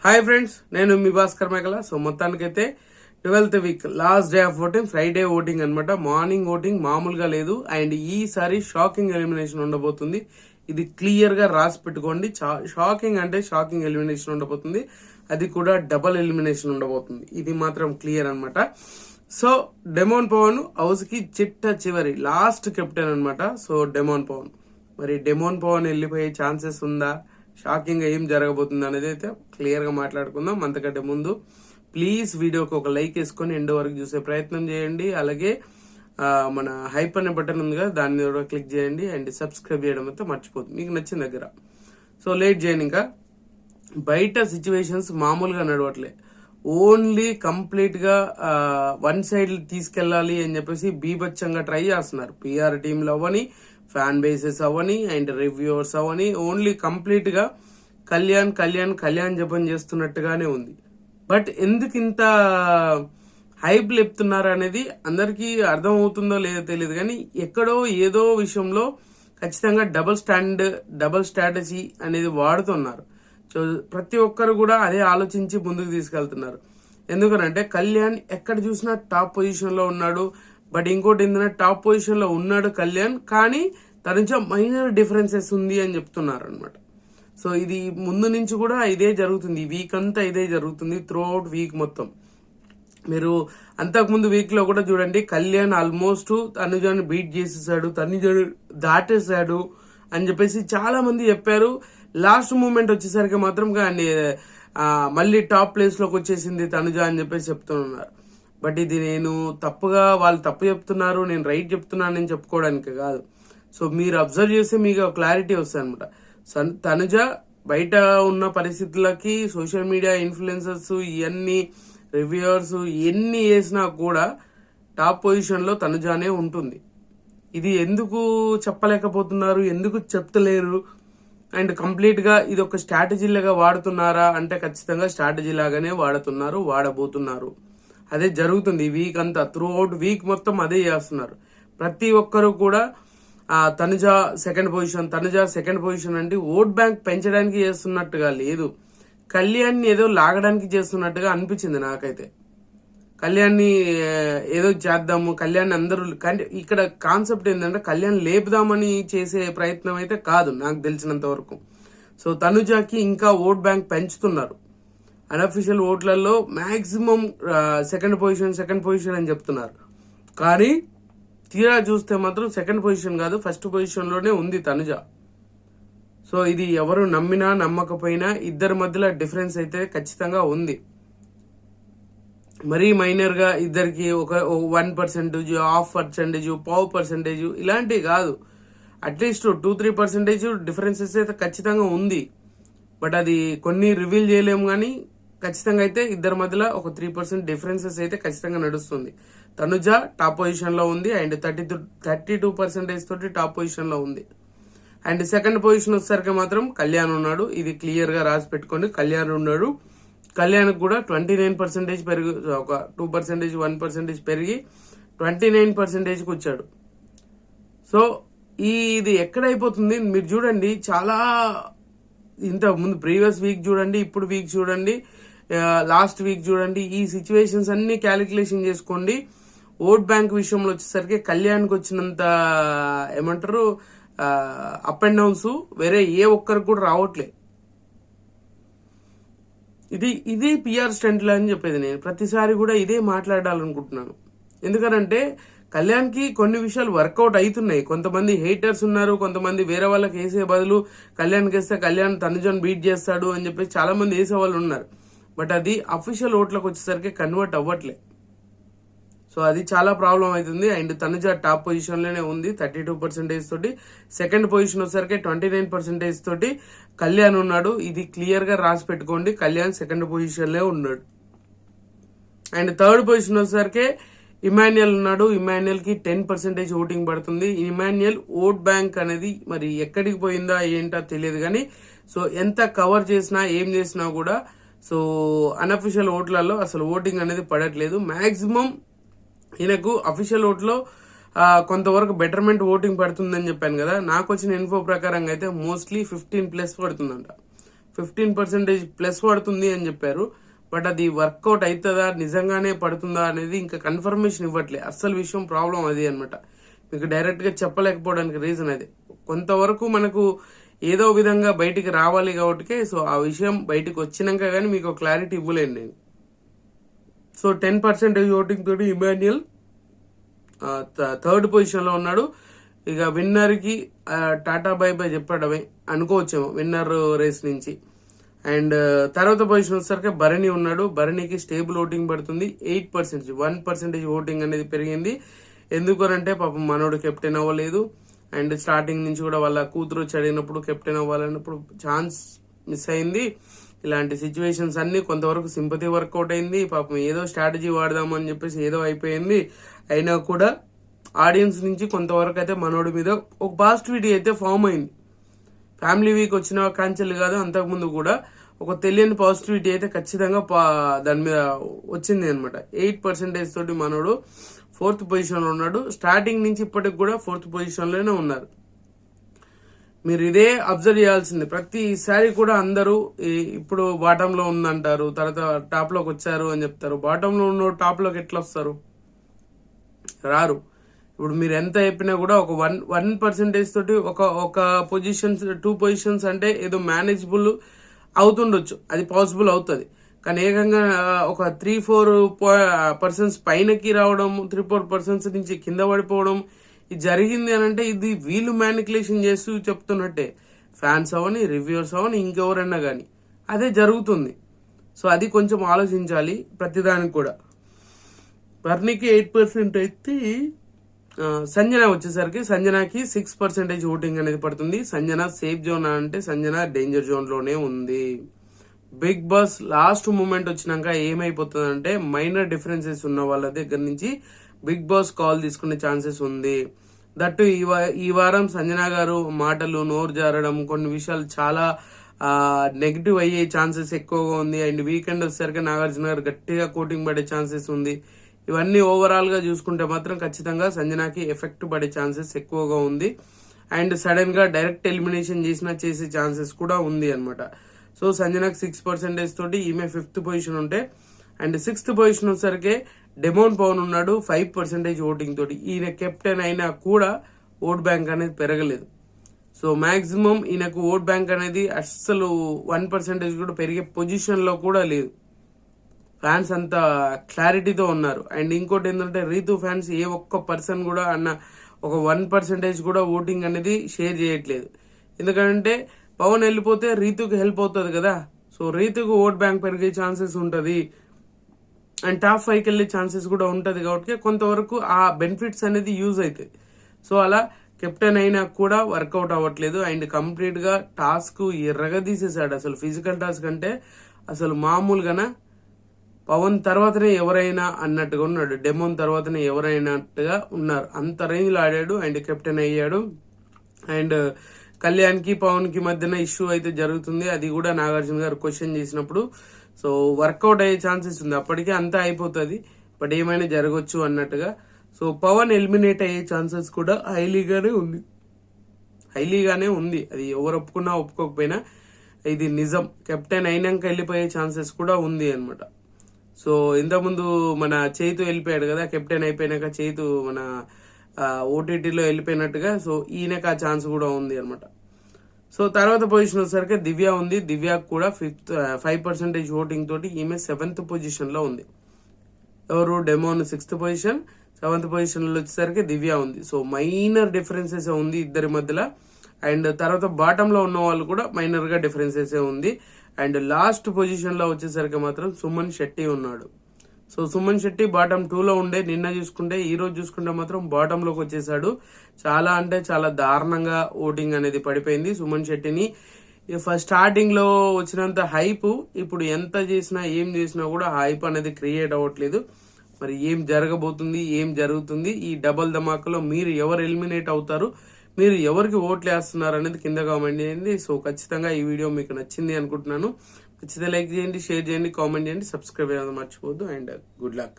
Hi friends, నేను మీ భాస్కర్ మేకల. So మొత్తానికైతే 12th week last day of voting, Friday voting అనమాట. మార్నింగ్ ఓటింగ్ మామూలుగా లేదు. అండ్ ఈసారి షాకింగ్ ఎలిమినేషన్ ఉండబోతుంది. ఇది క్లియర్ గా రాసి పెట్టుకోండి. షాకింగ్ అంటే షాకింగ్ ఎలిమినేషన్ ఉండబోతుంది. అది కూడా డబల్ ఎలిమినేషన్ ఉండబోతుంది. ఇది మాత్రం క్లియర్ అనమాట. సో డెమోన్ పవన్ హౌస్ కి చిట్ట చివరి లాస్ట్ కెప్టెన్ అనమాట. సో డెమోన్ పవన్, మరి డెమోన్ పవన్ వెళ్ళిపోయే ఛాన్సెస్ ఉందా? షాకింగ్ గా ఏం జరగబోతుంది అనేది అయితే క్లియర్ గా మాట్లాడుకుందాం. అంతకంటే ముందు ప్లీజ్ వీడియోకి ఒక లైక్ వేసుకొని ఎండ్ వరకు చూసే ప్రయత్నం చేయండి. అలాగే మన హైప్ అనే బటన్ ఉంది కదా, దాని మీద క్లిక్ చేయండి. అండ్ సబ్స్క్రైబ్ చేయడం అయితే మర్చిపోతుంది మీకు నచ్చిన దగ్గర. సో లేట్ చేయండి. ఇంకా బయట సిచ్యువేషన్స్ మామూలుగా నడవట్లే. ఓన్లీ కంప్లీట్ గా వన్ సైడ్ తీసుకెళ్లాలి అని చెప్పేసి బీభత్సంగా ట్రై చేస్తున్నారు. పిఆర్ టీంలు అవ్వని, fan bases Avani, and reviewers Avani, only complete గా కళ్యాణ్ కళ్యాణ్ కళ్యాణ్ జపం చేస్తున్నట్టుగానే ఉంది. బట్ ఎందుకు ఇంత హైప్ లేపుతున్నారు అనేది అందరికీ అర్థం అవుతుందో లేదో తెలియదు, కానీ ఎక్కడో ఏదో విషయంలో ఖచ్చితంగా డబుల్ స్ట్రాటజీ అనేది వాడుతున్నారు. సో ప్రతి ఒక్కరు కూడా అదే ఆలోచించి ముందుకు తీసుకెళ్తున్నారు. ఎందుకనంటే కళ్యాణ్ ఎక్కడ చూసినా టాప్ పొజిషన్ లో ఉన్నాడు. బట్ ఇంకోటి ఏంటంటే టాప్ పొజిషన్ లో ఉన్నాడు కళ్యాణ్, కానీ తన నుంచి మైనర్ డిఫరెన్సెస్ ఉంది అని చెప్తున్నారు అనమాట. సో ఇది ముందు నుంచి కూడా ఇదే జరుగుతుంది. ఈ వీక్ అంతా ఇదే జరుగుతుంది, త్రూ అవుట్ వీక్ మొత్తం. మీరు అంతకుముందు వీక్ లో కూడా చూడండి, కళ్యాణ్ ఆల్మోస్ట్ తనుజాని బీట్ చేసేసాడు, తనుజాని దాటేశాడు అని చెప్పేసి చాలా మంది చెప్పారు. లాస్ట్ మూమెంట్ వచ్చేసరికి మాత్రం కానీ మళ్ళీ టాప్ ప్లేస్ లోకి వచ్చేసింది తనుజ అని చెప్పేసి చెప్తున్నారు. బట్ ఇది నేను తప్పుగా, వాళ్ళు తప్పు చెప్తున్నారు, నేను రైట్ చెప్తున్నాను అని చెప్పుకోవడానికి కాదు. సో మీరు అబ్జర్వ్ చేస్తే మీకు క్లారిటీ వస్తుంది అనమాట. తనుజ బయట ఉన్న పరిస్థితులకి సోషల్ మీడియా ఇన్ఫ్లుయెన్సర్స్ ఇవన్నీ రివ్యూవర్స్ ఎన్ని వేసినా కూడా టాప్ పొజిషన్ లో తనుజానే ఉంటుంది. ఇది ఎందుకు చెప్పలేకపోతున్నారు, ఎందుకు చెప్తలేరు? అండ్ కంప్లీట్ గా ఇది ఒక స్ట్రాటజీ లాగా వాడుతున్నారా అంటే ఖచ్చితంగా స్ట్రాటజీ లాగానే వాడబోతున్నారు. అదే జరుగుతుంది ఈ వీక్ అంతా, త్రూ అవుట్ వీక్ మొత్తం అదే చేస్తున్నారు. ప్రతి ఒక్కరు కూడా తనుజ సెకండ్ పొజిషన్ అంటే ఓట్ బ్యాంక్ పెంచడానికి చేస్తున్నట్టుగా లేదు, కళ్యాణ్ని ఏదో లాగడానికి చేస్తున్నట్టుగా అనిపించింది నాకైతే. కళ్యాణ్ని ఏదో చేద్దాము, కళ్యాణ్ అందరూ, ఇక్కడ కాన్సెప్ట్ ఏంటంటే కళ్యాణ్ లేపుదామని చేసే ప్రయత్నం అయితే కాదు నాకు తెలిసినంత వరకు. సో తనుజకి ఇంకా ఓట్ బ్యాంక్ పెంచుతున్నారు. అన్అఫీషియల్ ఓట్లలో మాక్సిమం సెకండ్ పొజిషన్ అని చెప్తున్నారు, కానీ తీరా చూస్తే మాత్రం సెకండ్ పొజిషన్ కాదు, ఫస్ట్ పొజిషన్ లోనే ఉంది తనుజ. సో ఇది ఎవరు నమ్మినా నమ్మకపోయినా ఇద్దరి మధ్యలో డిఫరెన్స్ అయితే ఖచ్చితంగా ఉంది. మరీ మైనర్ గా ఇద్దరికి ఒక 1%, 0.5%, 0.5% ఇలాంటివి కాదు. అట్లీస్ట్ 2-3% డిఫరెన్సెస్ అయితే ఖచ్చితంగా ఉంది. బట్ అది కొన్ని రివీల్ చేయలేము, కానీ ఖచ్చితంగా అయితే ఇద్దరి మధ్యలో ఒక 3% డిఫరెన్సెస్ అయితే ఖచ్చితంగా నడుస్తుంది. తనుజ టాప్ పొజిషన్ లో ఉంది, అండ్ 32% తోటి టాప్ పొజిషన్ లో ఉంది. అండ్ సెకండ్ పొజిషన్ వచ్చేసరికి మాత్రం కళ్యాణ్ ఉన్నాడు. ఇది క్లియర్ గా రాసి పెట్టుకోండి, కళ్యాణ్ ఉన్నాడు. కళ్యాణ్ కూడా 29% పెరిగి, ఒక 2%, 1% పెరిగి 29% కి వచ్చాడు. సో ఇది ఎక్కడైపోతుంది మీరు చూడండి. చాలా ఇంత ముందు ప్రీవియస్ వీక్ చూడండి, ఇప్పుడు వీక్ చూడండి, లాస్ట్ వీక్ చూడండి. ఈ సిచ్యువేషన్స్ అన్ని క్యాలిక్యులేషన్ చేసుకోండి. ఓట్ బ్యాంక్ విషయంలో వచ్చేసరికి కళ్యాణ్కి వచ్చినంత ఏమంటారు అప్ అండ్ డౌన్స్ వేరే ఏ ఒక్కరికి కూడా రావట్లే. ఇది పిఆర్ స్టంట్లు అని చెప్పేది. నేను ప్రతిసారి కూడా ఇదే మాట్లాడాలనుకుంటున్నాను. ఎందుకనంటే కళ్యాణ్కి కొన్ని విషయాలు వర్కౌట్ అవుతున్నాయి. కొంతమంది హేటర్స్ ఉన్నారు, కొంతమంది వేరే వాళ్ళకి వేసే బదులు కళ్యాణ్కి వేస్తే కళ్యాణ్ తనుజను బీట్ చేస్తాడు అని చెప్పేసి చాలా మంది వేసే వాళ్ళు ఉన్నారు. బట్ అది అఫీషియల్ ఓట్లకు వచ్చేసరికి కన్వర్ట్ అవ్వట్లే. సో అది చాలా ప్రాబ్లం అవుతుంది. అండ్ తనుజ టాప్ పొజిషన్ లోనే ఉంది 32% తోటి. సెకండ్ పొజిషన్ వచ్చేసరికి 29% తోటి కళ్యాణ్ ఉన్నాడు. ఇది క్లియర్ గా రాసి పెట్టుకోండి, కళ్యాణ్ సెకండ్ పొజిషన్ లో ఉన్నాడు. అండ్ థర్డ్ పొజిషన్ వచ్చేసరికి ఇమాన్యుయల్ ఉన్నాడు. ఇమాన్యుయల్ కి 10% ఓటింగ్ పడుతుంది. ఇమాన్యుయల్ ఓట్ బ్యాంక్ అనేది మరి ఎక్కడికి పోయిందా ఏంటో తెలియదు, కానీ సో ఎంత కవర్ చేసినా ఏం చేసినా కూడా సో అన్అఫీషియల్ ఓట్లలో అసలు ఓటింగ్ అనేది పడట్లేదు. మాక్సిమం ఈయనకు అఫీషియల్ ఓట్లో కొంతవరకు బెటర్మెంట్ ఓటింగ్ పడుతుందని చెప్పాను కదా. నాకు వచ్చిన ఇన్ఫో ప్రకారంగా అయితే మోస్ట్లీ 15+ పడుతుందంట. 15% ప్లస్ పడుతుంది అని చెప్పారు. బట్ అది వర్కౌట్ అవుతుందా, నిజంగానే పడుతుందా అనేది ఇంకా కన్ఫర్మేషన్ ఇవ్వట్లే. అసలు విషయం ప్రాబ్లం అది అనమాట. మీకు డైరెక్ట్ గా చెప్పలేకపోవడానికి రీజన్ అది. కొంతవరకు మనకు ఏదో విధంగా బయటికి రావాలి కాబట్టి, సో ఆ విషయం బయటికి వచ్చినాక కానీ మీకు క్లారిటీ ఇవ్వలేను నేను. సో 10% ఓటింగ్ తోటి ఇమాన్యుయల్ థర్డ్ పొజిషన్ లో ఉన్నాడు. ఇక విన్నర్ కి టాటా బై బై చెప్పడమే అనుకోవచ్చేమో విన్నర్ రేస్ నుంచి. అండ్ తర్వాత పొజిషన్ వచ్చేసరికి భరణి ఉన్నాడు. భరణికి స్టేబుల్ ఓటింగ్ పడుతుంది. 8%, 1% ఓటింగ్ అనేది పెరిగింది. ఎందుకనంటే పాపం మనోడు కెప్టెన్ అవ్వలేదు. అండ్ స్టార్టింగ్ నుంచి కూడా వాళ్ళ కూతురు వచ్చి అడిగినప్పుడు కెప్టెన్ అవ్వాలన్నప్పుడు ఛాన్స్ మిస్ అయింది. ఇలాంటి సిచ్యువేషన్స్ అన్ని కొంతవరకు సింపతి వర్కౌట్ అయింది. పాపం ఏదో స్ట్రాటజీ వాడదామని చెప్పేసి ఏదో అయిపోయింది. అయినా కూడా ఆడియన్స్ నుంచి కొంతవరకు అయితే మనోడి మీద ఒక పాజిటివిటీ అయితే ఫామ్ అయింది. ఫ్యామిలీ వీక్ వచ్చిన కాంచెలు కాదు, అంతకుముందు కూడా ఒక తెలియని పాజిటివిటీ అయితే ఖచ్చితంగా దాని మీద వచ్చింది అనమాట. 8% తోటి మనోడు 4th పొజిషన్ లో ఉన్నాడు. స్టార్టింగ్ నుంచి ఇప్పటికి కూడా 4th పొజిషన్ లోనే ఉన్నారు. మీరు ఇదే అబ్జర్వ్ చేయాల్సింది. ప్రతిసారి కూడా అందరూ ఇప్పుడు బాటమ్ లో ఉందంటారు, తర్వాత టాప్ లోకి వచ్చారు అని చెప్తారు. బాటమ్ లో ఉన్న టాప్ లోకి ఎట్లా వస్తారు? రారు. ఇప్పుడు మీరు ఎంత చెప్పినా కూడా ఒక 1% తోటి ఒక పొజిషన్స్ 2 పొజిషన్స్ అంటే ఏదో మేనేజబుల్ అవుతుండొచ్చు, అది పాసిబుల్ అవుతుంది. కానీ ఏకంగా ఒక 3-4% పైనకి రావడం, 3-4% నుంచి కింద పడిపోవడం ఇది జరిగింది అని అంటే ఇది వీళ్ళు మ్యానికులేషన్ చేస్తూ చెప్తున్నట్టే. ఫ్యాన్స్ అవని, రివ్యూర్స్ అవని, ఇంకెవరన్నా కానీ అదే జరుగుతుంది. సో అది కొంచెం ఆలోచించాలి ప్రతిదానికి కూడా. బర్నీకి 8% అయితే సంజన వచ్చేసరికి సంజనాకి 6% ఓటింగ్ అనేది పడుతుంది. సంజన సేఫ్ జోన్ అంటే సంజన డేంజర్ జోన్ లోనే ఉంది. బిగ్ బాస్ లాస్ట్ మూమెంట్ వచ్చినాక ఏమైపోతుందంటే మైనర్ డిఫరెన్సెస్ ఉన్న వాళ్ళ దగ్గర నుంచి బిగ్ బాస్ కాల్ తీసుకునే ఛాన్సెస్ ఉంది. దట్టు ఈ వారం సంజన గారు మాటలు నోరు జారడం, కొన్ని విషయాలు చాలా నెగిటివ్ అయ్యే ఛాన్సెస్ ఎక్కువగా ఉంది. అండ్ వీకెండ్ వచ్చేసరికి నాగార్జున గారు గట్టిగా కోటింగ్ పడే ఛాన్సెస్ ఉంది. ఇవన్నీ ఓవరాల్ గా చూసుకుంటే మాత్రం ఖచ్చితంగా సంజనాకి ఎఫెక్ట్ పడే ఛాన్సెస్ ఎక్కువగా ఉంది. అండ్ సడన్ గా డైరెక్ట్ ఎలిమినేషన్ చేసే ఛాన్సెస్ కూడా ఉంది అనమాట. సో సంజనాకి 6% తోటి ఈమె 5th పొజిషన్ ఉంటే, అండ్ 6th పొజిషన్ వచ్చేసరికి డెమోన్ పవన్ ఉన్నాడు 5% ఓటింగ్ తోటి. ఈయన కెప్టెన్ అయినా కూడా ఓట్ బ్యాంక్ అనేది పెరగలేదు. సో మాక్సిమం ఈయనకు ఓట్ బ్యాంక్ అనేది అస్సలు 1% కూడా పెరిగే పొజిషన్ లో కూడా లేదు. ఫ్యాన్స్ అంత క్లారిటీతో ఉన్నారు. అండ్ ఇంకోటి ఏంటంటే రీతు ఫ్యాన్స్ ఏ ఒక్క పర్సన్ కూడా ఒక 1% కూడా ఓటింగ్ అనేది షేర్ చేయట్లేదు. ఎందుకంటే పవన్ వెళ్ళిపోతే రీతుకి హెల్ప్ అవుతుంది కదా. సో రీతుకు ఓట్ బ్యాంక్ పెరిగే ఛాన్సెస్ ఉంటుంది. అండ్ టాప్ 5కి వెళ్ళే ఛాన్సెస్ కూడా ఉంటుంది. కాబట్టి కొంతవరకు ఆ బెనిఫిట్స్ అనేది యూజ్ అవుతాయి. సో అలా కెప్టెన్ అయినా కూడా వర్కౌట్ అవ్వట్లేదు. అండ్ కంప్లీట్ గా టాస్క్ ఎర్రగా తీసేసాడు. అసలు ఫిజికల్ టాస్క్ అంటే అసలు మామూలుగానా, పవన్ తర్వాతనే ఎవరైనా అన్నట్టుగా ఉన్నాడు, డెమోన్ తర్వాతనే ఎవరైనట్టుగా ఉన్నారు. అంత రేంజ్ లో ఆడాడు అండ్ కెప్టెన్ అయ్యాడు. అండ్ కళ్యాణ్ కి పవన్ కి మధ్యన ఇష్యూ అయితే జరుగుతుంది. అది కూడా నాగార్జున గారు క్వశ్చన్ చేసినప్పుడు సో వర్కౌట్ అయ్యే ఛాన్సెస్ ఉంది. అప్పటికే అంతా అయిపోతుంది, బట్ ఏమైనా జరగచ్చు అన్నట్టుగా. సో పవన్ ఎలిమినేట్ అయ్యే ఛాన్సెస్ కూడా హైలీగానే ఉంది. అది ఎవరు ఒప్పుకున్నా ఒప్పుకోకపోయినా ఇది నిజం. కెప్టెన్ అయినాక వెళ్ళిపోయే ఛాన్సెస్ కూడా ఉంది అనమాట. సో ఇంతకుముందు మన చైతు వెళ్ళిపోయాడు కదా, కెప్టెన్ అయిపోయినాక చైతు మన ఓటీటీలో వెళ్ళిపోయినట్టుగా. సో ఈయనకు ఆ ఛాన్స్ కూడా ఉంది అనమాట. సో తర్వాత పొజిషన్ వచ్చేసరికి దివ్య ఉంది. దివ్యకు కూడా 5% ఓటింగ్ తోటి ఈమె 7th పొజిషన్ లో ఉంది. ఎవరు? Demon 6th position, 7th position లో వచ్చేసరికి దివ్య ఉంది. సో మైనర్ డిఫరెన్సెస్ ఉంది ఇద్దరి మధ్యలో. అండ్ తర్వాత బాటమ్ లో ఉన్న వాళ్ళు కూడా మైనర్ గా డిఫరెన్సెస్ ఉంది. అండ్ లాస్ట్ పొజిషన్ లో వచ్చేసరికి మాత్రం సుమన్ శెట్టి ఉన్నాడు. సో సుమన్ శెట్టి బాటమ్ 2 లో ఉండే, నిన్న చూసుకుంటే ఈ రోజు చూసుకుంటే మాత్రం బాటమ్ లోకి వచ్చేసాడు. చాలా అంటే చాలా దారుణంగా ఓటింగ్ అనేది పడిపోయింది సుమన్ శెట్టిని. ఫస్ట్ స్టార్టింగ్ లో వచ్చినంత హైప్ ఇప్పుడు ఎంత చేసినా ఏం చేసినా కూడా హైప్ అనేది క్రియేట్ అవ్వట్లేదు. మరి ఏం జరగబోతుంది, ఏం జరుగుతుంది, ఈ డబల్ ధమాకాలో మీరు ఎవరు ఎలిమినేట్ అవుతారు, మీరు ఎవరికి ఓట్లు వేస్తున్నారు అనేది కింద కామెంట్ చేయండి. సో ఖచ్చితంగా ఈ వీడియో మీకు నచ్చింది అనుకుంటున్నాను. ఖచ్చితంగా లైక్ చేయండి, షేర్ చేయండి, కామెంట్ చేయండి, సబ్స్క్రైబ్ చేయడం మర్చిపోవద్దు. And good luck.